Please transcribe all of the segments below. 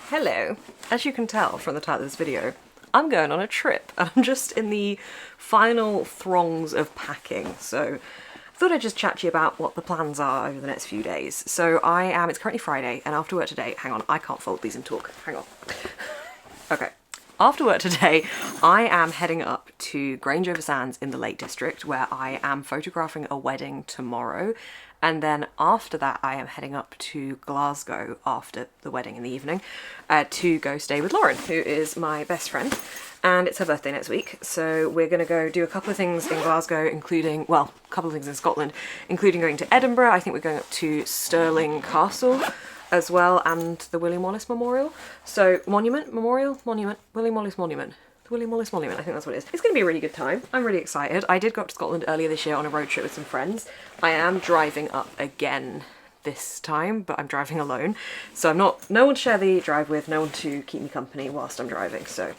Hello. As you can tell from the title of this video, I'm going on a trip and I'm just in the final throngs of packing. So I thought I'd just chat to you about what the plans are over the next few days. So it's currently Friday and after work today, hang on, I can't fold these and talk, hang on. Okay. After work today, I am heading up to Grange-over-Sands in the Lake District where I am photographing a wedding tomorrow. And then after that, I am heading up to Glasgow after the wedding in the evening to go stay with Lauren, who is my best friend. And it's her birthday next week. So we're going to go do a couple of things in Glasgow, including, well, a couple of things in Scotland, including going to Edinburgh. I think we're going up to Stirling Castle as well, and the William Wallace Memorial. So William Wallace Monument. The William Wallace Monument, I think that's what it is. It's going to be a really good time. I'm really excited. I did go up to Scotland earlier this year on a road trip with some friends. I am driving up again this time, but I'm driving alone. So no one to share the drive with, no one to keep me company whilst I'm driving. So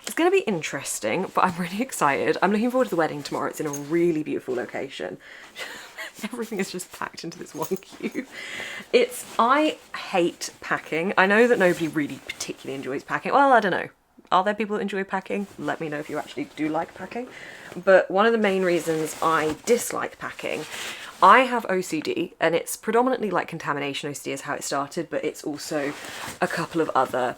it's going to be interesting, but I'm really excited. I'm looking forward to the wedding tomorrow. It's in a really beautiful location. Everything is just packed into this one queue. I hate packing. I know that nobody really particularly enjoys packing. Well, I don't know. Are there people that enjoy packing? Let me know if you actually do like packing. But one of the main reasons I dislike packing, I have OCD, and it's predominantly like contamination OCD is how it started, but it's also a couple of other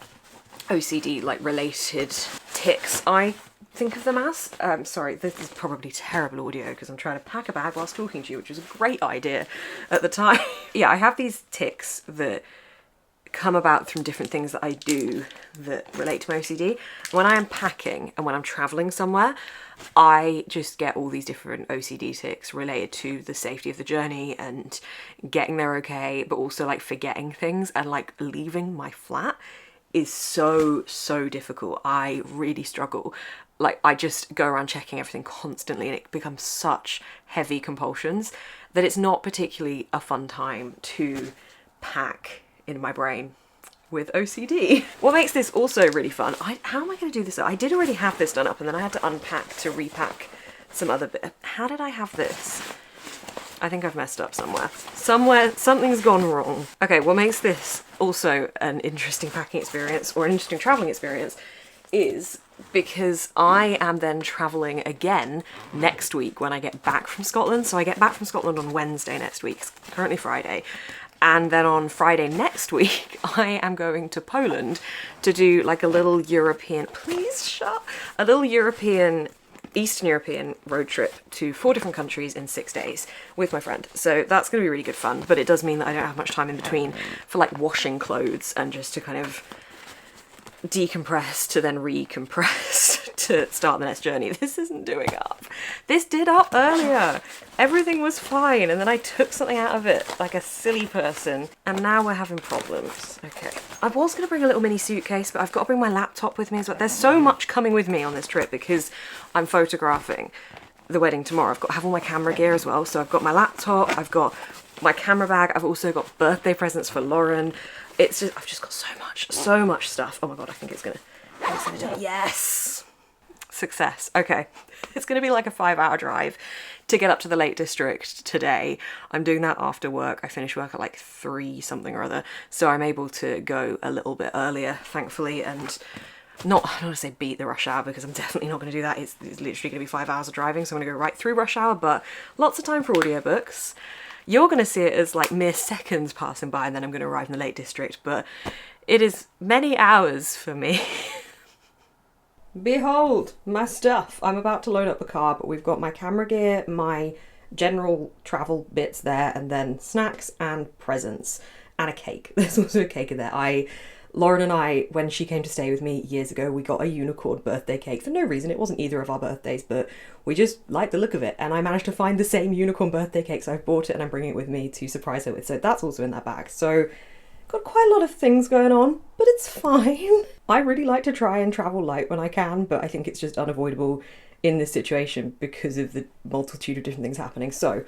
OCD like related tics, I think of them as. Sorry, this is probably terrible audio because I'm trying to pack a bag whilst talking to you, which was a great idea at the time. Yeah, I have these tics that come about from different things that I do that relate to my OCD. When I am packing and when I'm traveling somewhere, I just get all these different OCD tics related to the safety of the journey and getting there okay, but also like forgetting things, and like leaving my flat is so difficult. I really struggle. Like I just go around checking everything constantly and it becomes such heavy compulsions that it's not particularly a fun time to pack in my brain with OCD. What makes this also really fun, how am I going to do this? I did already have this done up and then I had to unpack to repack some other bit. How did I have this? I think I've messed up somewhere. Something's gone wrong. Okay, what makes this also an interesting packing experience or an interesting traveling experience is because I am then traveling again next week when I get back from Scotland. So I get back from Scotland on Wednesday next week, it's currently Friday. And then on Friday next week, I am going to Poland to do like a little European, Eastern European road trip to 4 different countries in 6 days with my friend. So that's going to be really good fun, but it does mean that I don't have much time in between for like washing clothes and just to kind of decompress to then recompress to start the next journey. This isn't doing up. This did up earlier. Everything was fine and then I took something out of it like a silly person and now we're having problems. Okay. I was going to bring a little mini suitcase, but I've got to bring my laptop with me as well. There's so much coming with me on this trip because I'm photographing the wedding tomorrow. I've got to have all my camera gear as well. So I've got my laptop, I've got my camera bag, I've also got birthday presents for Lauren. I've just got so much stuff. Oh my god, I think it's gonna do it. Yes! Success. Okay. It's gonna be like a 5-hour drive to get up to the Lake District today. I'm doing that after work. I finish work at like 3 something or other. So I'm able to go a little bit earlier, thankfully, and I don't want to say beat the rush hour because I'm definitely not gonna do that. It's literally gonna be 5 hours of driving, so I'm gonna go right through rush hour, but lots of time for audiobooks. You're going to see it as like mere seconds passing by and then I'm going to arrive in the Lake District, but it is many hours for me. Behold my stuff. I'm about to load up the car, but we've got my camera gear, my general travel bits there, and then snacks and presents and a cake. There's also a cake in there. Lauren and I, when she came to stay with me years ago, we got a unicorn birthday cake for no reason. It wasn't either of our birthdays, but we just liked the look of it. And I managed to find the same unicorn birthday cake, so I've bought it and I'm bringing it with me to surprise her with. So that's also in that bag. So got quite a lot of things going on, but it's fine. I really like to try and travel light when I can, but I think it's just unavoidable in this situation because of the multitude of different things happening. So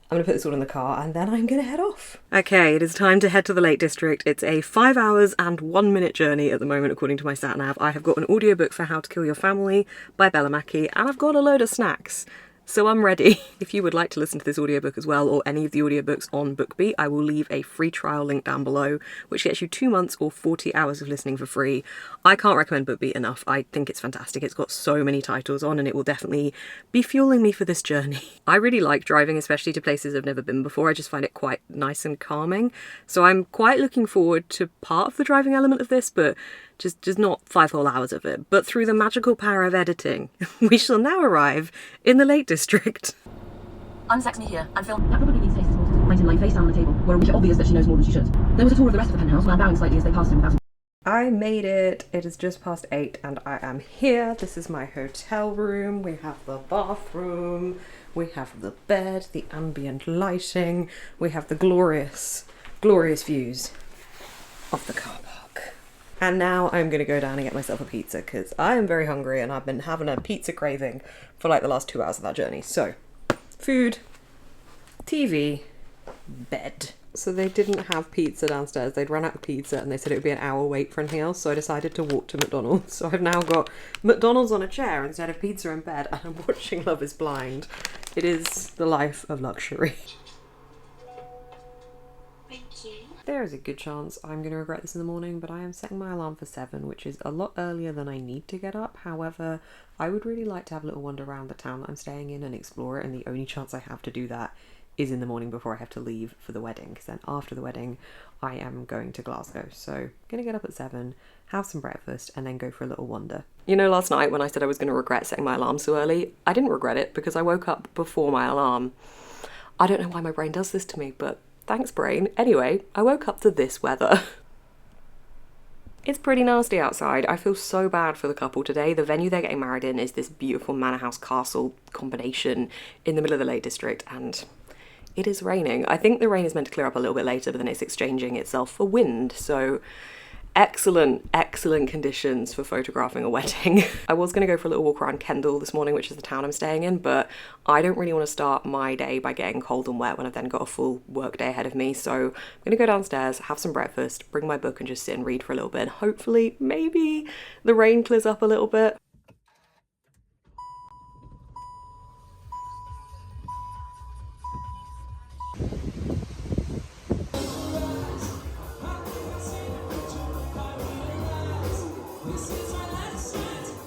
I'm going to put this all in the car and then I'm going to head off. Okay, it is time to head to the Lake District. It's a 5 hours and 1 minute journey at the moment, according to my sat-nav. I have got an audiobook for How to Kill Your Family by Bella Mackie, and I've got a load of snacks. So I'm ready. If you would like to listen to this audiobook as well, or any of the audiobooks on BookBeat, I will leave a free trial link down below, which gets you 2 months or 40 hours of listening for free. I can't recommend BookBeat enough. I think it's fantastic. It's got so many titles on, and it will definitely be fueling me for this journey. I really like driving, especially to places I've never been before. I just find it quite nice and calming. So I'm quite looking forward to part of the driving element of this, but just not 5 whole hours of it. But through the magical power of editing, we shall now arrive in the Lake District. Unsex me here and film. That probably needs Stacey's daughter to lying face down on the table, where it was obvious that she knows more than she should. There was a tour of the rest of the penthouse, man bowing slightly as they passed him without. I made it. It is just past 8 and I am here. This is my hotel room. We have the bathroom. We have the bed, the ambient lighting. We have the glorious, glorious views of the car park. And now I'm gonna go down and get myself a pizza because I am very hungry and I've been having a pizza craving for like the last 2 hours of that journey. So, food, TV, bed. So they didn't have pizza downstairs. They'd run out of pizza and they said it would be an hour wait for anything else. So I decided to walk to McDonald's. So I've now got McDonald's on a chair instead of pizza in bed, and I'm watching Love is Blind. It is the life of luxury. There is a good chance I'm going to regret this in the morning, but I am setting my alarm for 7, which is a lot earlier than I need to get up. However, I would really like to have a little wander around the town that I'm staying in and explore it, and the only chance I have to do that is in the morning before I have to leave for the wedding, because then after the wedding I am going to Glasgow. So I'm going to get up at 7, have some breakfast, and then go for a little wander. You know, last night when I said I was going to regret setting my alarm so early, I didn't regret it because I woke up before my alarm. I don't know why my brain does this to me, but thanks, brain. Anyway, I woke up to this weather. It's pretty nasty outside. I feel so bad for the couple today. The venue they're getting married in is this beautiful manor house castle combination in the middle of the Lake District, and it is raining. I think the rain is meant to clear up a little bit later, but then it's exchanging itself for wind. So excellent, excellent conditions for photographing a wedding. I was going to go for a little walk around Kendal this morning, which is the town I'm staying in, but I don't really want to start my day by getting cold and wet when I've then got a full work day ahead of me. So I'm going to go downstairs, have some breakfast, bring my book and just sit and read for a little bit. And hopefully, maybe the rain clears up a little bit.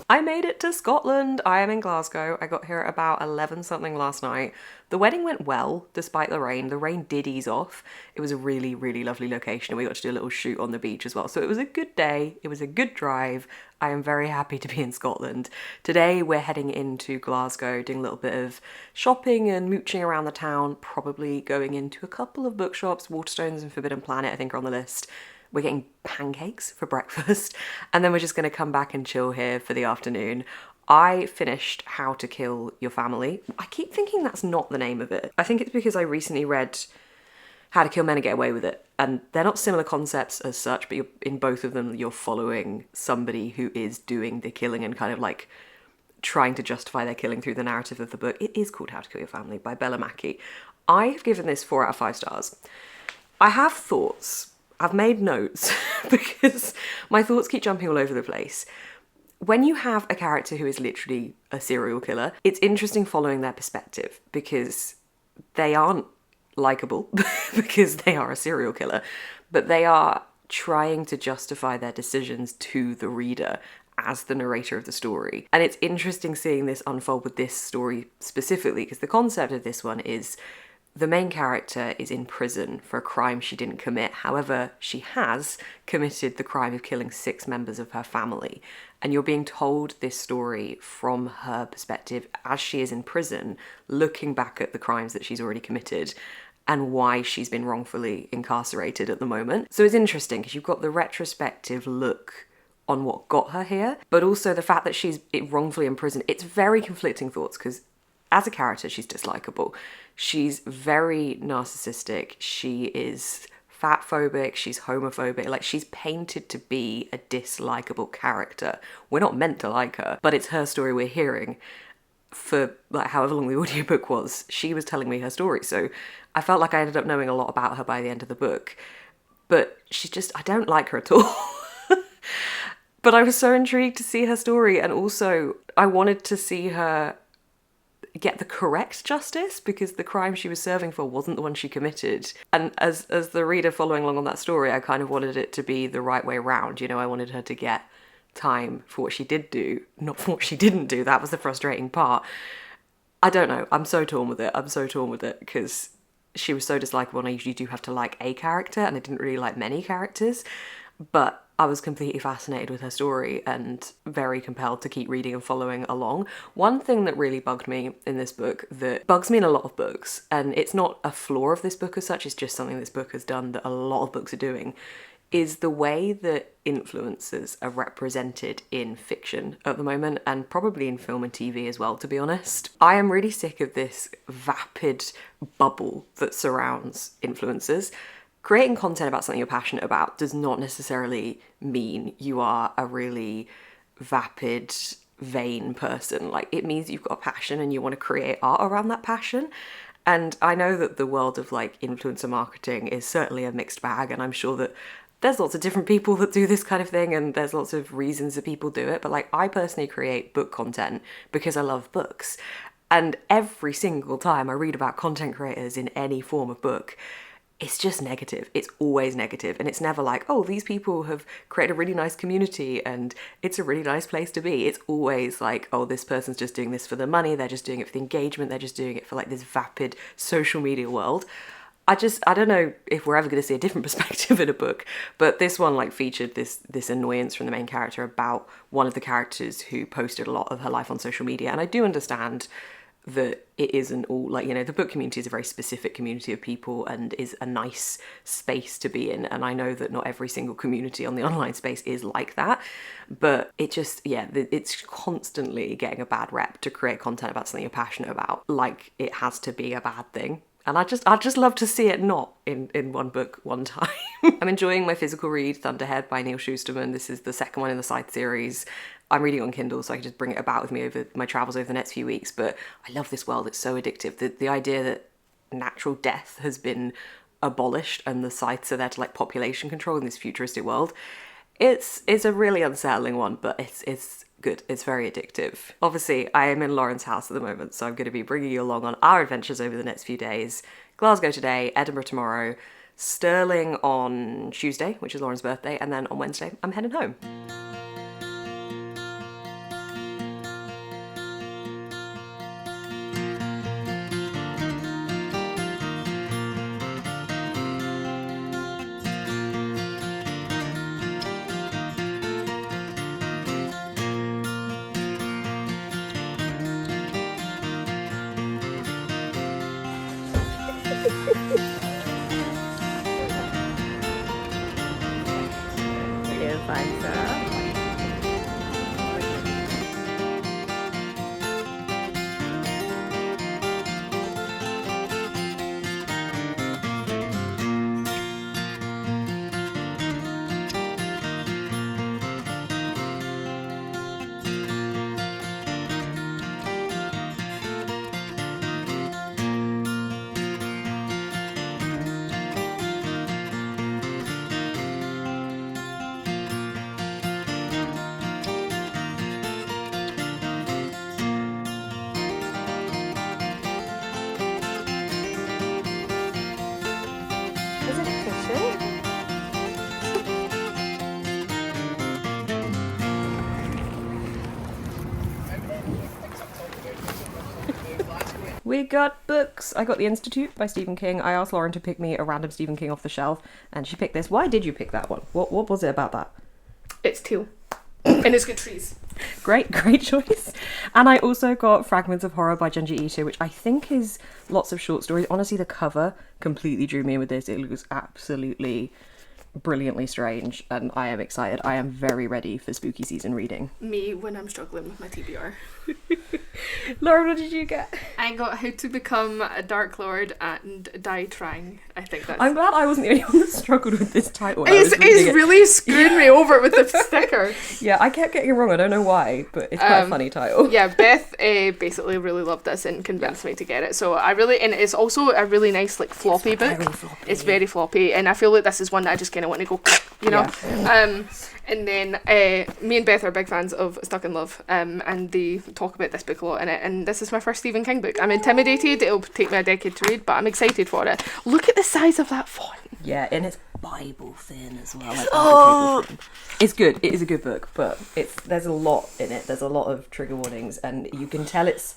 I made it to Scotland. I am in Glasgow. I got here at about 11 something last night. The wedding went well, despite the rain. The rain did ease off. It was a really, really lovely location, and we got to do a little shoot on the beach as well. So it was a good day. It was a good drive. I am very happy to be in Scotland. Today we're heading into Glasgow, doing a little bit of shopping and mooching around the town, probably going into a couple of bookshops. Waterstones and Forbidden Planet, I think, are on the list. We're getting pancakes for breakfast, and then we're just going to come back and chill here for the afternoon. I finished How to Kill Your Family. I keep thinking that's not the name of it. I think it's because I recently read How to Kill Men and Get Away with It, and they're not similar concepts as such, but in both of them you're following somebody who is doing the killing and kind of like trying to justify their killing through the narrative of the book. It is called How to Kill Your Family by Bella Mackie. I have given this 4 out of 5 stars. I have thoughts. I've made notes because my thoughts keep jumping all over the place. When you have a character who is literally a serial killer, it's interesting following their perspective because they aren't likable because they are a serial killer, but they are trying to justify their decisions to the reader as the narrator of the story. And it's interesting seeing this unfold with this story specifically because the concept of this one is the main character is in prison for a crime she didn't commit. However, she has committed the crime of killing 6 members of her family. And you're being told this story from her perspective as she is in prison, looking back at the crimes that she's already committed and why she's been wrongfully incarcerated at the moment. So it's interesting because you've got the retrospective look on what got her here, but also the fact that she's wrongfully imprisoned. It's very conflicting thoughts because as a character, she's dislikable. She's very narcissistic. She is fat phobic. She's homophobic. Like, she's painted to be a dislikable character. We're not meant to like her, but it's her story we're hearing. For like however long the audiobook was, she was telling me her story. So I felt like I ended up knowing a lot about her by the end of the book. But she's just, I don't like her at all. But I was so intrigued to see her story. And also I wanted to see her get the correct justice, because the crime she was serving for wasn't the one she committed. And as the reader following along on that story, I kind of wanted it to be the right way around. You know, I wanted her to get time for what she did do, not for what she didn't do. That was the frustrating part. I don't know. I'm so torn with it because she was so dislikable, and I usually do have to like a character, and I didn't really like many characters, but I was completely fascinated with her story and very compelled to keep reading and following along. One thing that really bugged me in this book, that bugs me in a lot of books, and it's not a flaw of this book as such, it's just something this book has done that a lot of books are doing, is the way that influencers are represented in fiction at the moment, and probably in film and TV as well, to be honest. I am really sick of this vapid bubble that surrounds influencers. Creating content about something you're passionate about does not necessarily mean you are a really vapid, vain person. Like, it means you've got a passion and you want to create art around that passion. And I know that the world of like influencer marketing is certainly a mixed bag, and I'm sure that there's lots of different people that do this kind of thing, and there's lots of reasons that people do it. But like, I personally create book content because I love books. And every single time I read about content creators in any form of book, it's just negative. It's always negative. And it's never like, oh, these people have created a really nice community and it's a really nice place to be. It's always like, oh, this person's just doing this for the money. They're just doing it for the engagement. They're just doing it for like this vapid social media world. I don't know if we're ever going to see a different perspective in a book, but this one like featured this annoyance from the main character about one of the characters who posted a lot of her life on social media. And I do understand that it isn't all like, you know, the book community is a very specific community of people and is a nice space to be in. And I know that not every single community on the online space is like that, but it just, yeah, it's constantly getting a bad rep to create content about something you're passionate about. Like, it has to be a bad thing. And I'd just love to see it not in one book one time. I'm enjoying my physical read, Thunderhead by Neil Shusterman. This is the second one in the Scythe series. I'm reading it on Kindle, so I can just bring it about with me over my travels over the next few weeks. But I love this world. It's so addictive. The idea that natural death has been abolished and the Scythes are there to like population control in this futuristic world. It's a really unsettling one, but it's good. It's very addictive. Obviously, I am in Lauren's house at the moment, so I'm going to be bringing you along on our adventures over the next few days. Glasgow today, Edinburgh tomorrow, Stirling on Tuesday, which is Lauren's birthday, and then on Wednesday, I'm heading home. We got books. I got The Institute by Stephen King. I asked Lauren to pick me a random Stephen King off the shelf, and she picked this. Why did you pick that one? What was it about that? It's teal. And it's good trees. Great choice. And I also got Fragments of Horror by Junji Ito, which I think is lots of short stories. Honestly, the cover completely drew me in with this. It looks absolutely brilliantly strange, and I am excited. I am very ready for spooky season reading. Me when I'm struggling with my TBR. Lauren, what did you get? I got How to Become a Dark Lord and Die Trying. I think that's... I'm glad I wasn't the only one that struggled with this title. It's really screwing me over with the sticker. Yeah, I kept getting it wrong. I don't know why, but it's quite a funny title. Yeah, Beth basically really loved this and convinced me to get it. So and it's also a really nice like floppy book. Very floppy. It's very floppy, and I feel like this is one that I just kind of want to go, you know. Yeah. And then me and Beth are big fans of Stuck in Love, and they talk about this book a lot in it. And this is my first Stephen King book. I'm intimidated. It'll take me a decade to read, but I'm excited for it. Look at the size of that font. Yeah, and it's Bible thin as well. Like thin. It's good. It is a good book, but there's a lot in it. There's a lot of trigger warnings, and you can tell it's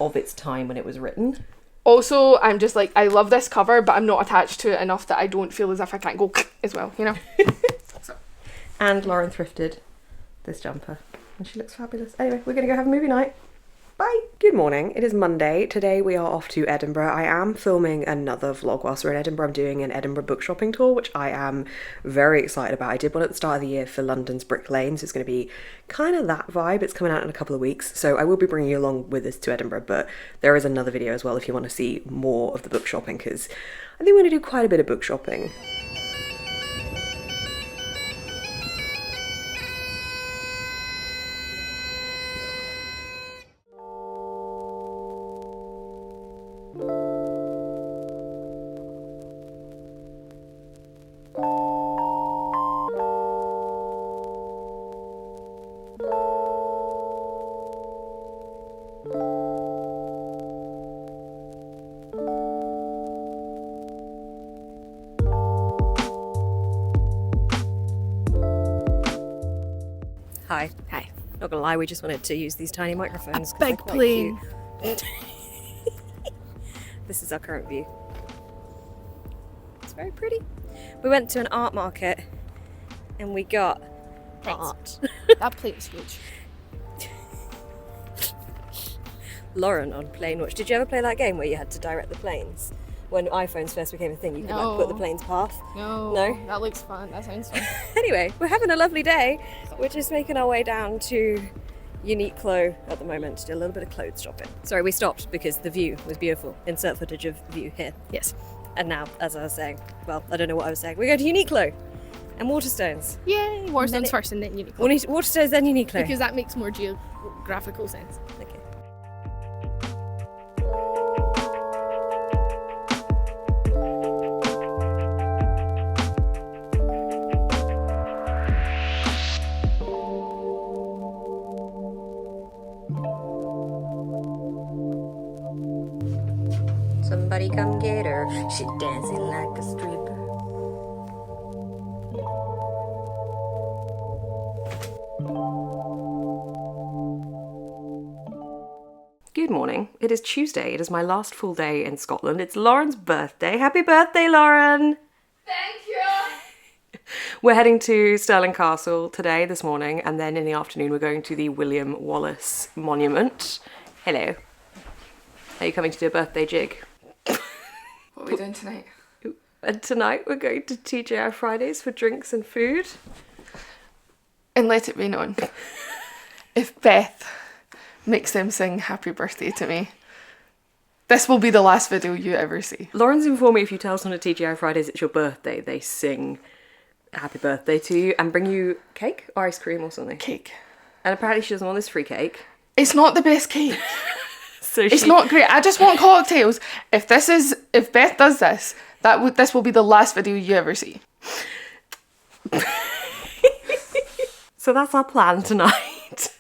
of its time when it was written. Also, I'm just like, I love this cover, but I'm not attached to it enough that I don't feel as if I can't go as well, you know? So. And Lauren thrifted this jumper, and she looks fabulous. Anyway, we're going to go have a movie night. Bye. Good morning. It is Monday. Today we are off to Edinburgh. I am filming another vlog whilst we're in Edinburgh. I'm doing an Edinburgh book shopping tour, which I am very excited about. I did one at the start of the year for London's Brick Lane, so it's going to be kind of that vibe. It's coming out in a couple of weeks, so I will be bringing you along with us to Edinburgh, but there is another video as well if you want to see more of the book shopping, because I think we're going to do quite a bit of book shopping. Hi. Hi. Not gonna lie, we just wanted to use these tiny microphones. 'Cause Big they're quite plane. cute. This is our current view. It's very pretty. We went to an art market and we got art. That plate was huge. Lauren on Plane Watch. Did you ever play that game where you had to direct the planes? When iPhones first became a thing, you could like put the plane's path. No. No? That looks fun. That sounds fun. Anyway, we're having a lovely day. We're just making our way down to Uniqlo at the moment to do a little bit of clothes shopping. Sorry, we stopped because the view was beautiful. Insert footage of view here. Yes. And now, as I was saying, well, I don't know what I was saying. We're going to Uniqlo and Waterstones. Yay! Waterstones first and then Uniqlo. Waterstones, then Uniqlo. Because that makes more geographical sense. Okay. Somebody come get her. She dancing like a stripper. Good morning. It is Tuesday. It is my last full day in Scotland. It's Lauren's birthday. Happy birthday, Lauren! Thank you! We're heading to Stirling Castle today, this morning, and then in the afternoon we're going to the William Wallace Monument. Hello. Are you coming to do a birthday jig? What are we doing tonight? And tonight we're going to TGI Fridays for drinks and food. And let it be known, if Beth makes them sing happy birthday to me, this will be the last video you ever see. Lauren's informed me if you tell someone at TGI Fridays it's your birthday, they sing happy birthday to you and bring you cake or ice cream or something. Cake. And apparently she doesn't want this free cake. It's not the best cake. So It's not great. I just want cocktails. If Beth does this, this will be the last video you ever see. So that's our plan tonight.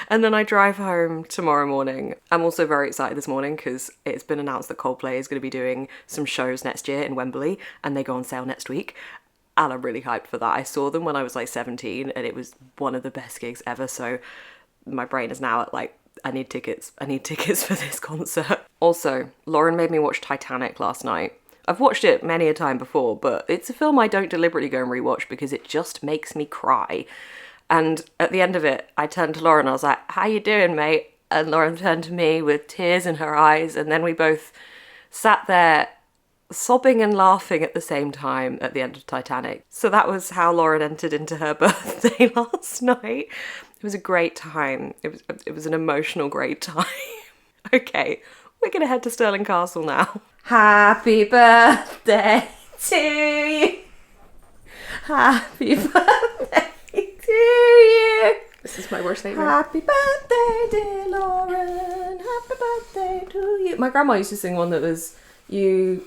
And then I drive home tomorrow morning. I'm also very excited this morning because it's been announced that Coldplay is going to be doing some shows next year in Wembley and they go on sale next week. And I'm really hyped for that. I saw them when I was like 17 and it was one of the best gigs ever. So my brain is now at like, I need tickets for this concert. Also, Lauren made me watch Titanic last night. I've watched it many a time before, but it's a film I don't deliberately go and rewatch because it just makes me cry. And at the end of it, I turned to Lauren, I was like, how you doing, mate? And Lauren turned to me with tears in her eyes, and then we both sat there sobbing and laughing at the same time at the end of Titanic. So that was how Lauren entered into her birthday last night. It was a great time. It was an emotional great time. Okay, we're gonna head to Stirling Castle now. Happy birthday to you. Happy birthday to you. This is my worst nightmare. Happy birthday, dear Lauren. Happy birthday to you. My grandma used to sing one that was, you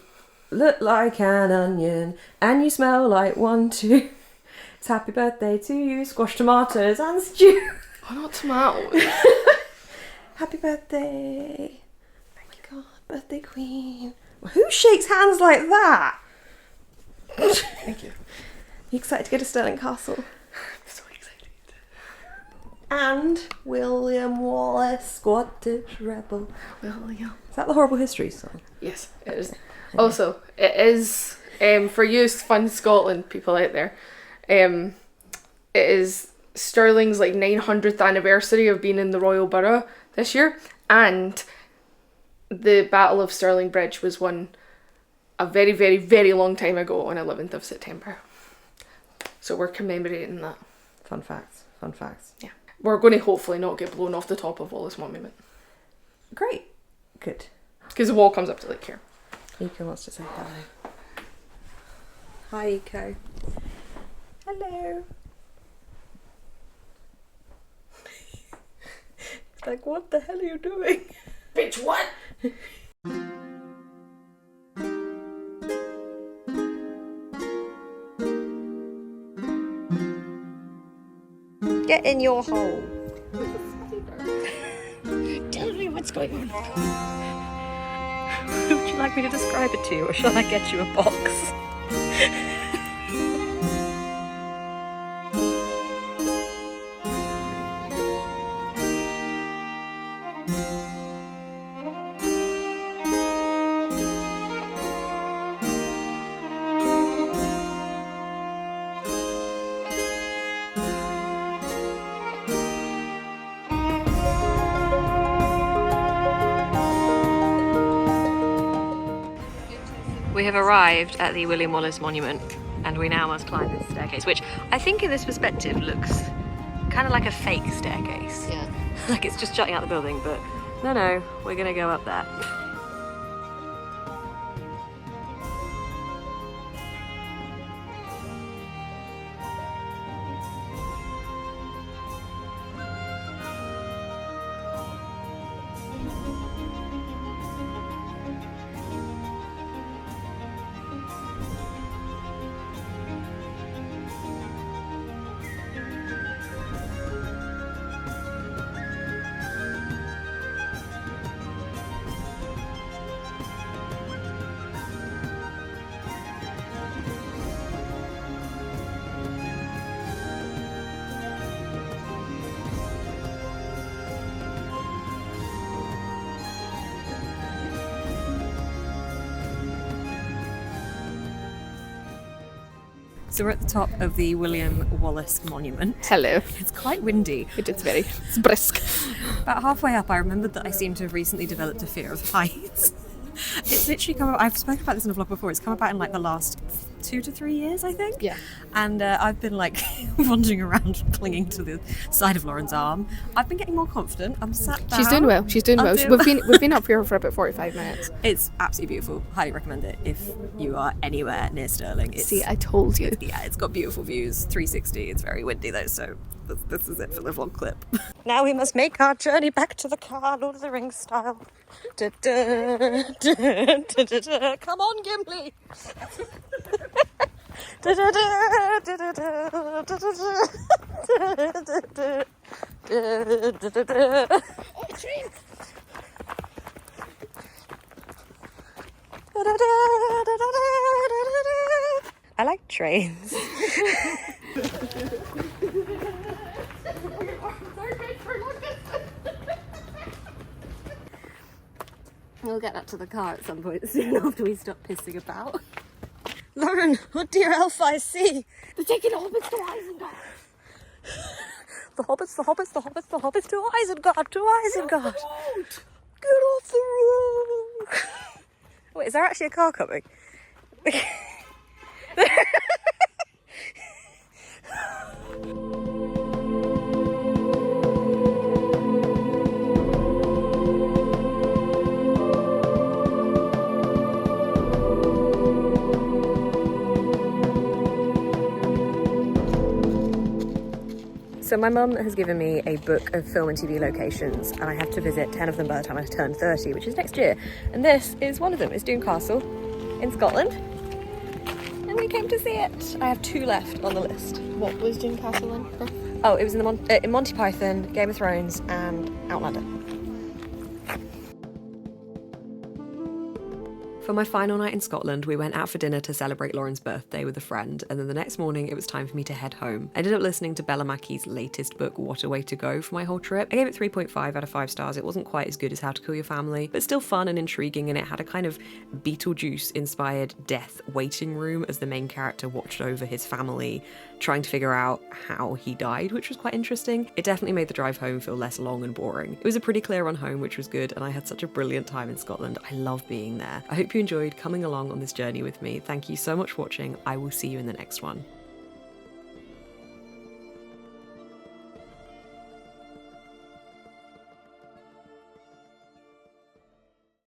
look like an onion and you smell like one too. It's happy birthday to you, squash tomatoes and stew. Oh, not tomatoes. Happy birthday. Oh my god, birthday queen. Who shakes hands like that? Thank you. You excited to go to Stirling Castle? I'm so excited. And William Wallace, Scottish rebel. William. Is that the Horrible History song? Yes, it is. Also, it is, for you fun Scotland people out there, it is Stirling's like 900th anniversary of being in the Royal Borough this year, and the Battle of Stirling Bridge was won a very, very, very long time ago on 11th of September. So we're commemorating that. Fun facts, fun facts. Yeah. We're going to hopefully not get blown off the top of Wallace Monument. Great. Good. Because the wall comes up to like here. Eco wants to say hello. Hi, Eco. Hello. It's like, what the hell are you doing? Bitch, what? Get in your hole. Tell me what's going on. Would you like me to describe it to you, or shall I get you a box? We have arrived at the William Wallace Monument, and we now must climb this staircase, which I think in this perspective looks kind of like a fake staircase. Yeah. Like it's just jutting out the building, but no, we're gonna go up there. So we're at the top of the William Wallace Monument. Hello. It's quite windy. It's brisk. About halfway up, I remembered that I seem to have recently developed a fear of heights. It's literally come about, I've spoken about this in a vlog before, it's come about in like the last 2 to 3 years, I think. Yeah. And I've been like wandering around clinging to the side of Lauren's arm. I've been getting more confident. I'm sat down. She's doing well. She's doing well. We've been up here for about 45 minutes. It's absolutely beautiful. Highly recommend it if you are anywhere near Stirling. See, I told you. Yeah, it's got beautiful views, 360. It's very windy though, so this is it for the vlog clip. Now we must make our journey back to the car, Lord of the Rings style. Da, da, da, da, da, da. Come on, Gimli! Da, da, da, da, da, da, da, da, da, da, da, da, da. I like trains. We'll get up to the car at some point soon after we stop pissing about. Lauren, what dear elf I see? They're taking the hobbits to Isengard. The hobbits, the hobbits, the hobbits, the hobbits to Isengard, to Isengard. Get off the road. Wait, is there actually a car coming? So my mum has given me a book of film and TV locations, and I have to visit 10 of them by the time I turn 30, which is next year. And this is one of them. It's Doon Castle in Scotland. And finally came to see it. I have 2 left on the list. What was Stirling Castle in? Oh, it was in Monty Python, Game of Thrones, and Outlander. For my final night in Scotland, we went out for dinner to celebrate Lauren's birthday with a friend, and then the next morning it was time for me to head home. I ended up listening to Bella Mackey's latest book, What a Way to Go, for my whole trip. I gave it 3.5 out of 5 stars. It wasn't quite as good as How to Kill Your Family, but still fun and intriguing, and it had a kind of Beetlejuice-inspired death waiting room as the main character watched over his family, trying to figure out how he died, which was quite interesting. It definitely made the drive home feel less long and boring. It was a pretty clear run home, which was good, and I had such a brilliant time in Scotland. I love being there. I hope you enjoyed coming along on this journey with me. Thank you so much for watching. I will see you in the next one.